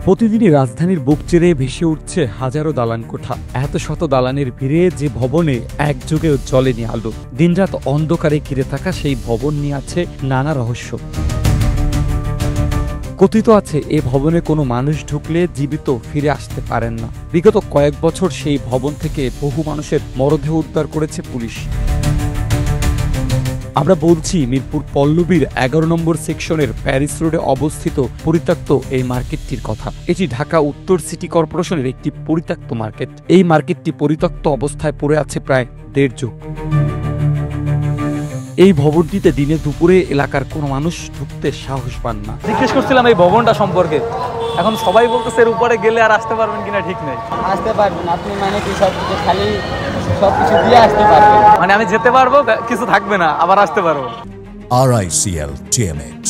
প্রতিদিনই রাজধানীর বুক চিরে ভেসে উঠছে হাজারো দালান কোঠা। এত শত দালানের ভিড়ে যে ভবনে একযোগে জ্বলেনি আলো, দিনরাত অন্ধকারে ঘিরে থাকা সেই ভবন নিয়ে আছে নানা রহস্য। কথিত আছে এ ভবনে কোনো মানুষ ঢুকলে জীবিত ফিরে আসতে পারেন না। বিগত কয়েক বছর সেই ভবন থেকে বহু মানুষের মরদেহ উদ্ধার করেছে পুলিশ। আমরা বলছি মিরপুর পল্লবীর 11 নম্বর সেকশনের প্যারিস রোডে অবস্থিত পরিত্যক্ত এই মার্কেটটির কথা। এটি ঢাকা উত্তর সিটি কর্পোরেশনের একটি পরিত্যক্ত মার্কেট। এই মার্কেটটি পরিত্যক্ত অবস্থায় পড়ে আছে প্রায় 1.5 যুগ। এই ভবনটিতে দিনে দুপুরে এলাকার কোনো মানুষ ঢুকতে সাহস পান না। জিজ্ঞেস করছিলাম এই ভবনটা সম্পর্কে, এখন সবাই বলতেছে এর উপরে গেলে আর আসতে পারবেন কিনা ঠিক নেই। আসতে পারবেন আপনি, মানে কি সবকিছু খালি সবকিছু দিয়ে আসতে পারবেন, মানে আমি যেতে পারবো, কিছু থাকবে না, আবার আসতে পারবো। RICL TMX,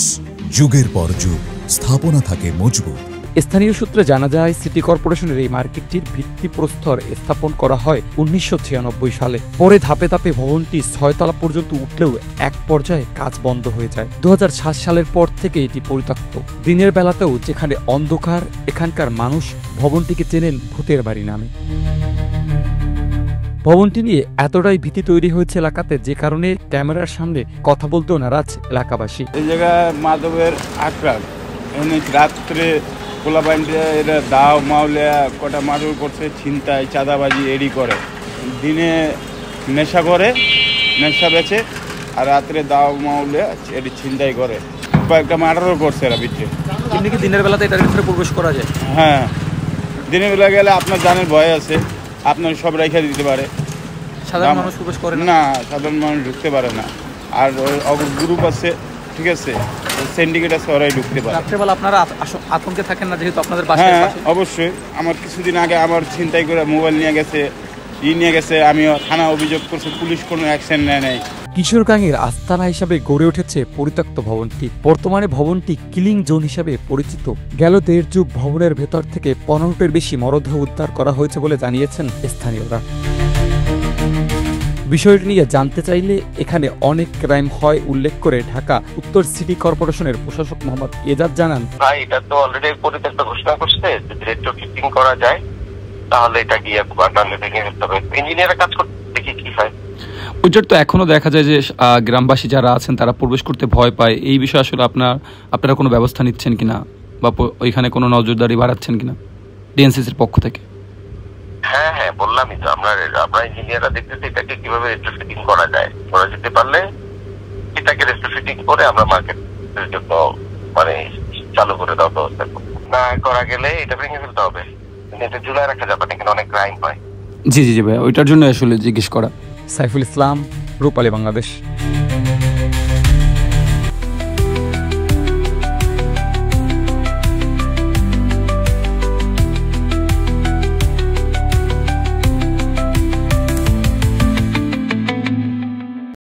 যুগের পর যুগ স্থাপনা থাকে মজবুত। স্থানীয় সূত্রে জানা যায় সিটি কর্পোরেশনের এই মার্কেটটির ভিত্তিপ্রস্তর স্থাপন করা হয় 1996 সালে। পরে ধাপে ধাপে ভবনটি 6 তলা পর্যন্ত উঠলেও এক পর্যায়ে কাজ বন্ধ হয়ে যায়। 2007 সালের পর থেকে এটি পরিত্যক্ত। দিনের বেলাতেও যেখানে অন্ধকার, এখানকার মানুষ ভবনটিকে চেনেন ভূতের বাড়ি নামে। ভবনটি নিয়ে এতটাই ভীতি তৈরি হয়েছে এলাকাতে, যে কারণে ক্যামেরার সামনে কথা বলতেও নারাজ এলাকাবাসী। এই জায়গায় মাদকের আক্রান্ত, রাত্রে পোলা বাইন্ডে এরা দাও মাউলিয়া কটা মাদক করছে, ছিনতাই চাঁদাবাজি এডি করে। দিনে নেশা করে, নেশা বেচে, আর রাত্রে দাও মাউলিয়া এডি ছিনতাই করে। কয়েকটা মার্ডারও করছে এরা ভিতরে। এমনি কি দিনের বেলাতে এটার ভিতরে প্রবেশ করা যায়? হ্যাঁ, দিনের বেলা গেলে আপনার জানের ভয় আছে, আপনার সব রেখে দিতে পারে। সাধারণ মানুষ প্রবেশ করে না, সাধারণ মানুষ ঢুকতে পারে না। আর গ্রুপ আছে, ঠিক আছে, সিন্ডিকেট আছে, ওরাই ঢুকতে পারে। রাত্রেবেলা আপনারা আতঙ্কে থাকেন না, যেহেতু আপনাদের বাসায়? হ্যাঁ, অবশ্যই। আমার কিছুদিন আগে আমার ছিনতাই করে মোবাইল নিয়ে গেছে, নিয়ে গেছে, আমিও থানা অভিযোগ করছি, পুলিশ কোনো অ্যাকশন নেয় নাই। কিশোরগঞ্জের আস্তানা হিসাবে গড়ে উঠেছে পরিত্যক্ত ভবনটি। বর্তমানে ভবনটি কিলিং জোন হিসাবে পরিচিত। গেল 1.5 যুগ ভবনের ভেতর থেকে 15টির বেশি মরদেহ উদ্ধার করা হয়েছে বলে জানিয়েছেন স্থানীয়রা। বিষয়টি নিয়ে জানতে চাইলে এখানে অনেক ক্রাইম হয় উল্লেখ করে ঢাকা উত্তর সিটি কর্পোরেশনের প্রশাসক মোহাম্মদ এজাজ জানান, ভাই এটা তো অলরেডি পরিত্যক্ত ঘোষণা করছে, যদি রেট্রোফিটিং করা যায় তাহলে এটা গিয়ে বানালে ভেঙে ফেলতে হবে। ইঞ্জিনিয়াররা কাজ করতে দেখি কি হয়। ওইটার তো এখনো দেখা যায় যে গ্রামবাসী যারা আছেন তারা প্রবেশ করতে ভয় পায়। এই বিষয়ে আসলে আপনারা কোনো ব্যবস্থা নিচ্ছেন কিনা, বা ওইখানে কোনো নজরদারি বাড়াচ্ছেন কিনা ডিএনসিসির পক্ষ থেকে? হ্যাঁ হ্যাঁ, বললামই তো, আমরা ইঞ্জিনিয়াররা দেখতেছি এটাকে কিভাবে রেট্রোফিটিং করা যায়। করা যেতে পারলে এটাকে রেট্রোফিটিং করে আমরা মার্কেটের জন্য মানে চালু করে দেওয়ার ব্যবস্থা করবো। না করা গেলে এটা ভেঙে ফেলতে হবে, এটা ঝুলাই রাখা যাবে না, এখানে অনেক ক্রাইম হয়। জি জি জি ভাই, ওইটার জন্য আসলে জিজ্ঞেস করা। সাইফুল ইসলাম, রূপালী বাংলাদেশ।